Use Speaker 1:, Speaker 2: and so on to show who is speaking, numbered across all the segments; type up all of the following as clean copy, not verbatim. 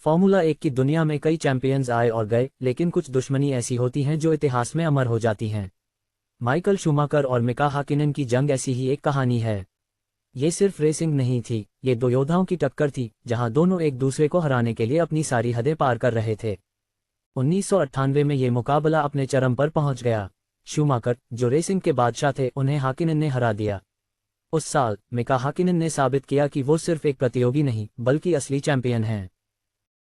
Speaker 1: Formula 1 की दुनिया में कई चैंपियंस आए और गए, लेकिन कुछ दुश्मनी ऐसी होती हैं जो इतिहास में अमर हो जाती हैं। माइकल शूमाकर और मिका हाकिनन की जंग ऐसी ही एक कहानी है। ये सिर्फ रेसिंग नहीं थी, ये दो योद्धाओं की टक्कर थी, जहां दोनों एक दूसरे को हराने के लिए अपनी सारी हदें पार कर रहे थे। 1998 में ये मुकाबला अपने चरम पर पहुंच गया। शूमाकर, जो रेसिंग के बादशाह थे, उन्हें हाकिनन ने हरा दिया। उस साल मिका हाकिनन ने साबित किया कि वो सिर्फ एक प्रतियोगी नहीं, बल्कि असली चैंपियन हैं।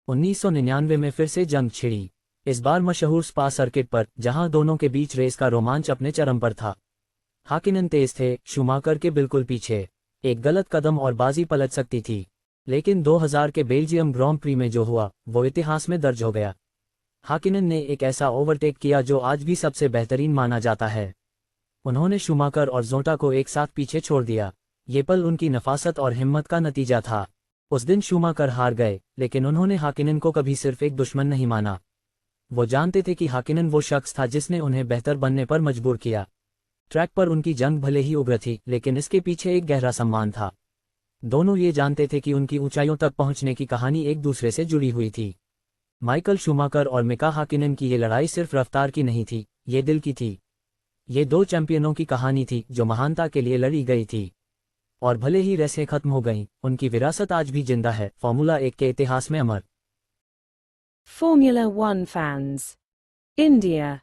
Speaker 1: 1999 में फिर से जंग छिड़ी, इस बार मशहूर स्पा सर्किट पर, जहां दोनों के बीच रेस का रोमांच अपने चरम पर था। हाकिनन तेज थे, शूमाकर के बिल्कुल पीछे। एक गलत कदम और बाजी पलट सकती थी। लेकिन 2000 के बेल्जियम ग्रां प्री में जो हुआ, वो इतिहास में दर्ज हो गया। हाकिनन ने एक ऐसा ओवरटेक किया जो आज भी सबसे बेहतरीन माना जाता है। उन्होंने शूमाकर और जोटा को एक साथ पीछे छोड़ दिया। ये पल उनकी नफासत और हिम्मत का नतीजा था। उस दिन शूमाकर हार गए, लेकिन उन्होंने हाकिनन को कभी सिर्फ एक दुश्मन नहीं माना। वो जानते थे कि हाकिनन वो शख्स था जिसने उन्हें बेहतर बनने पर मजबूर किया। ट्रैक पर उनकी जंग भले ही उग्र थी, लेकिन इसके पीछे एक गहरा सम्मान था। दोनों ये जानते थे कि उनकी ऊंचाइयों तक पहुंचने की कहानी एक दूसरे से जुड़ी हुई थी। माइकल शूमाकर और मिका हाकिनन की ये लड़ाई सिर्फ रफ्तार की नहीं थी, ये दिल की थी। ये दो चैंपियनों की कहानी थी जो महानता के लिए लड़ी गई थी। और भले ही रेसें खत्म हो गईं, उनकी विरासत आज भी जिंदा है, फार्मूला 1 के इतिहास में अमर।
Speaker 2: Formula One fans. India.